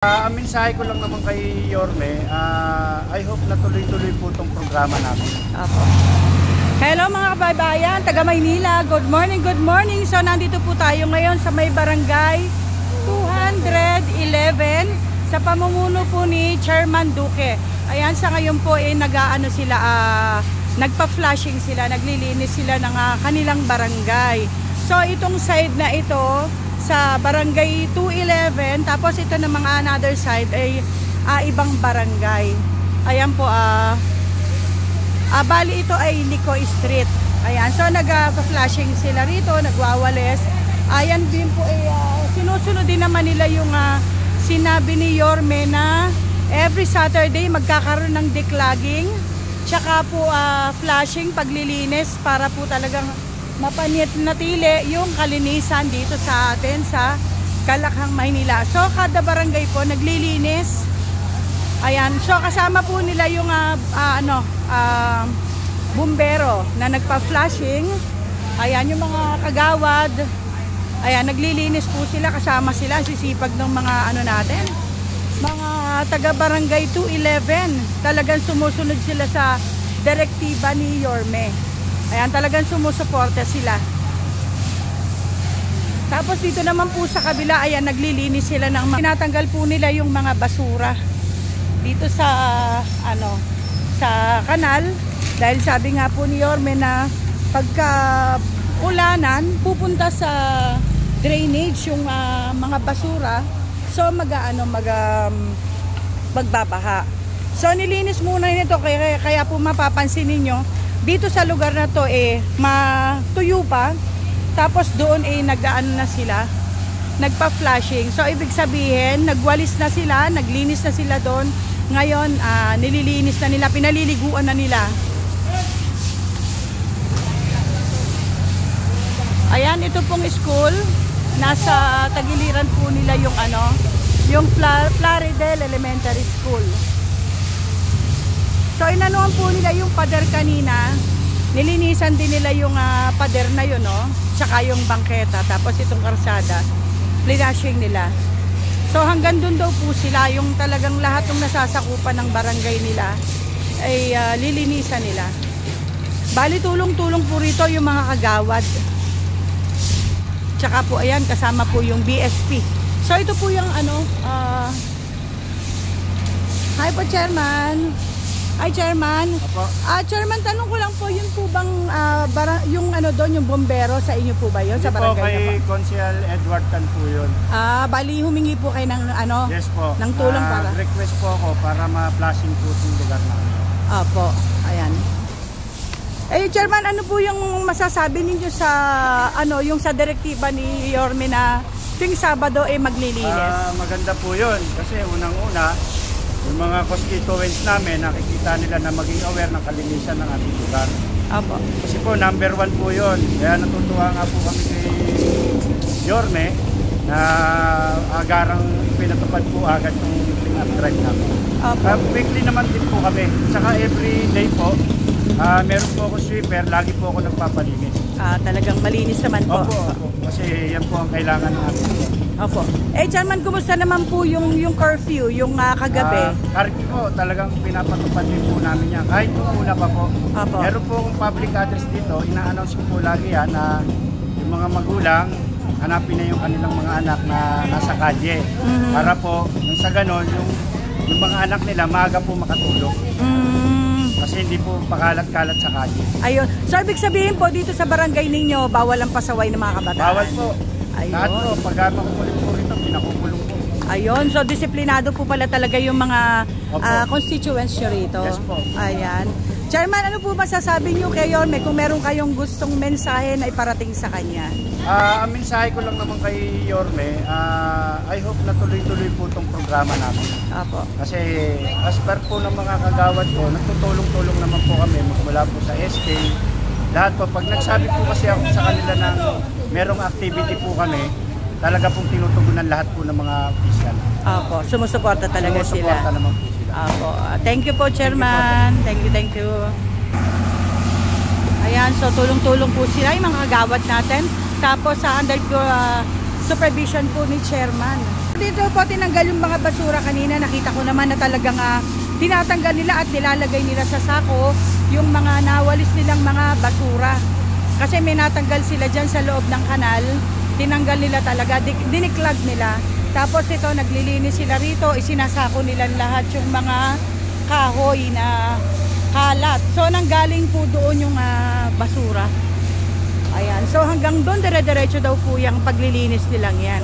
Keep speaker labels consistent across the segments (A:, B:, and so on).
A: Ang mensahe ko lang naman kay Yorme, I hope na tuloy-tuloy po itong programa namin.
B: Apo. Hello mga kababayan, taga Maynila, good morning, good morning. So nandito po tayo ngayon sa may barangay 211 sa pamumuno po ni Chairman Duque. Ayan, sa ngayon po nag-aano sila, nagpa-flashing sila, naglilinis sila ng kanilang barangay. So itong side na ito sa barangay 211, tapos ito na mga another side ay ibang barangay. Ayan po, bali ito ay Lico Street. Ayan, so nag-flashing sila rito, nagwawalis. Ayan din po sinusunod din naman nila yung sinabi ni Yorme na every Saturday magkakaroon ng declogging, tsaka po flashing, paglilinis para po talagang mapanatili yung kalinisan dito sa atin sa Kalakhang, Maynila. So kada barangay po naglilinis. Ayan, so kasama po nila yung bumbero na nagpa-flashing. Ayan, yung mga kagawad. Ayan, naglilinis po sila, kasama sila, sisipag ng mga natin, mga taga barangay 211. Talagang sumusunod sila sa direktiba ni Yorme. Ayan, talagang sumusuporta sila. Tapos dito naman po sa kabila, ayan, naglilinis sila ng tinatanggal po nila yung mga basura dito sa sa kanal, dahil sabi nga po ni Yorme na pagka ulanan pupunta sa drainage yung mga basura, so magbabaha. So nilinis muna nito, kaya po mapapansin ninyo dito sa lugar na to matuyo pa, tapos doon nag-aano na sila, nagpa-flashing. So ibig sabihin, nagwalis na sila, naglinis na sila doon. Ngayon nililinis na nila, pinaliliguan na nila. Ayan, ito pong school, nasa tagiliran po nila yung Plaridel Elementary School. So inanuhan po nila yung pader kanina, nilinisan din nila yung pader na yun, tsaka yung bangketa, tapos itong karsada, flashing nila. So hanggang dun daw po sila, yung talagang lahat ng nasasakupan ng barangay nila ay lilinisan nila. Bali tulong-tulong po rito yung mga kagawad. Tsaka po ayan, kasama po yung BSP. So ito po yung hi po, Chairman. Hi, Chairman. Chairman, tanong ko lang po, yun po bang yung doon, yung bombero, sa inyo po ba yun? Sa barangay
A: po, kay Consiel Edward Tan po yun.
B: Bali humingi po kayo ng
A: yes po,
B: ng tulong para
A: request po ako para ma-flashing po yung lugar namin.
B: Opo, ayan. Chairman, ano po yung masasabi ninyo sa yung sa direktiba ni Yorme na tuwing Sabado maglilinis?
A: Maganda po yun, kasi unang-una yung mga constituents namin, nakikita nila na maging aware ng kalinisan ng ating lugar.
B: Opo.
A: Kasi po, number 1 po yun. Kaya natutuwa nga po kami kay Yorme na agarang pinatupad po agad yung upgrade namin. Weekly naman din po kami. Tsaka every day po, meron po ako sweeper, lagi po ako nagpapalinis.
B: Talagang malinis naman po.
A: Opo. Kasi yan po ang kailangan natin.
B: Opo. Chairman, kumusta naman po yung curfew, yung kagabi?
A: Curfew po, talagang pinapatupad din po namin yan. Kahit po una pa po.
B: Opo.
A: Meron po akong public address dito, ina-announce ko po lagi yan na yung mga magulang, hanapin na yung kanilang mga anak na nasa kalye. Para po, yung sa ganon, yung mga anak nila, maaga po makatulog. Kasi hindi po pakalat-kalat sa kalye. Ayun.
B: So, ibig sabihin po, dito sa barangay ninyo, bawal ang pasaway ng mga kabataan?
A: Bawal po.
B: Ayun.
A: Lahat po, pag makukulit po rito, pinakukulong po.
B: Ayun. So, disiplinado po pala talaga yung mga constituents nyo rito.
A: Yes po.
B: Ayan. Chairman, ano po masasabi nyo kay Yorme kung meron kayong gustong mensahe na iparating sa kanya?
A: Ang mensahe ko lang naman kay Yorme, I hope na tuloy-tuloy po itong programa namin.
B: Apo.
A: Kasi as per po ng mga kagawad ko, nagtutulong-tulong naman po kami mula po sa SK. Lahat po, pag nagsabi po kasi ako sa kanila ng merong activity po kami, talaga pong tinutugunan lahat po ng mga official.
B: Apo, sumusuporta talaga sila.
A: Sumusuporta naman po sila.
B: Apo. Thank you po, Chairman. Thank you. Ayan, so tulong-tulong po sila yung mga kagawad natin. Tapos under supervision po ni Chairman. dito po tinanggal yung mga basura kanina, nakita ko naman na talagang tinatanggal nila at nilalagay nila sa sako yung mga nawalis nilang mga basura. Kasi may natanggal sila dyan sa loob ng kanal, tinanggal nila talaga, diniklag nila. Tapos ito, naglilinis sila rito, isinasako nila lahat yung mga kahoy na kalat. So nanggaling po doon yung basura. Ayan, so hanggang doon dire-diretso daw po yung paglilinis nilang yan.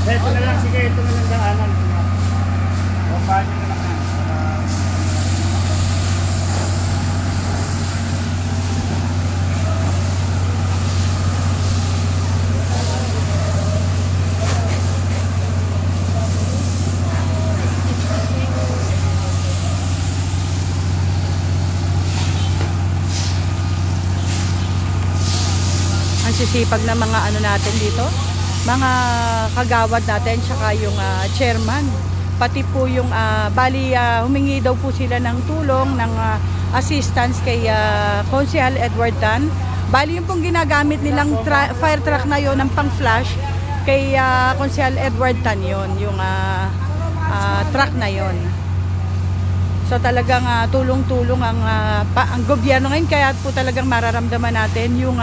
A: Ito na lang, sige, ito na lang daanan. Babahan nyo na lang yan.
B: Ang sisipag na mga ano natin dito, mga kagawad natin, tsaka yung chairman, pati po yung bali humingi daw po sila ng tulong, ng assistance kay Konsehal Edward Tan. Bali yung pong ginagamit nilang fire truck na yon ng pang flash kay Konsehal Edward Tan yon, yung truck na yon. So talagang tulong-tulong ang gobyerno ngayon, kaya po talagang mararamdaman natin yung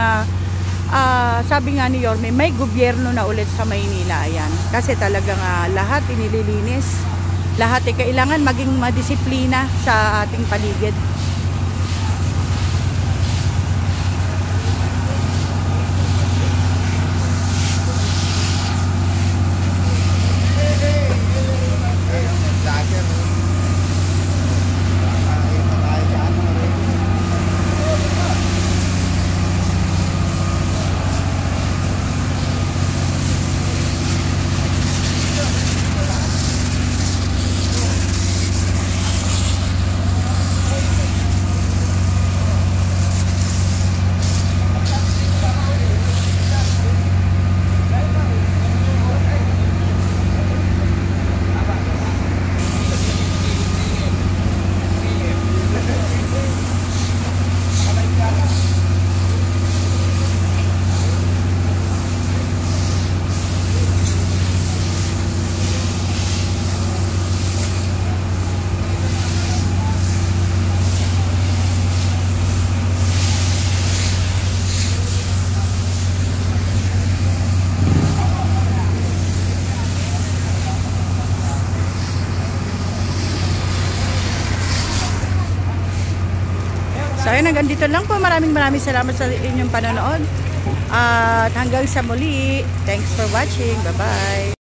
B: sabi nga ni Yorme, may gobyerno na ulit sa Maynila. Ayan. Kasi talagang lahat inililinis. Lahat kailangan maging madisiplina sa ating paligid. So ayun, hanggang dito lang po. Maraming salamat sa inyong panonood. At hanggang sa muli. Thanks for watching. Bye-bye.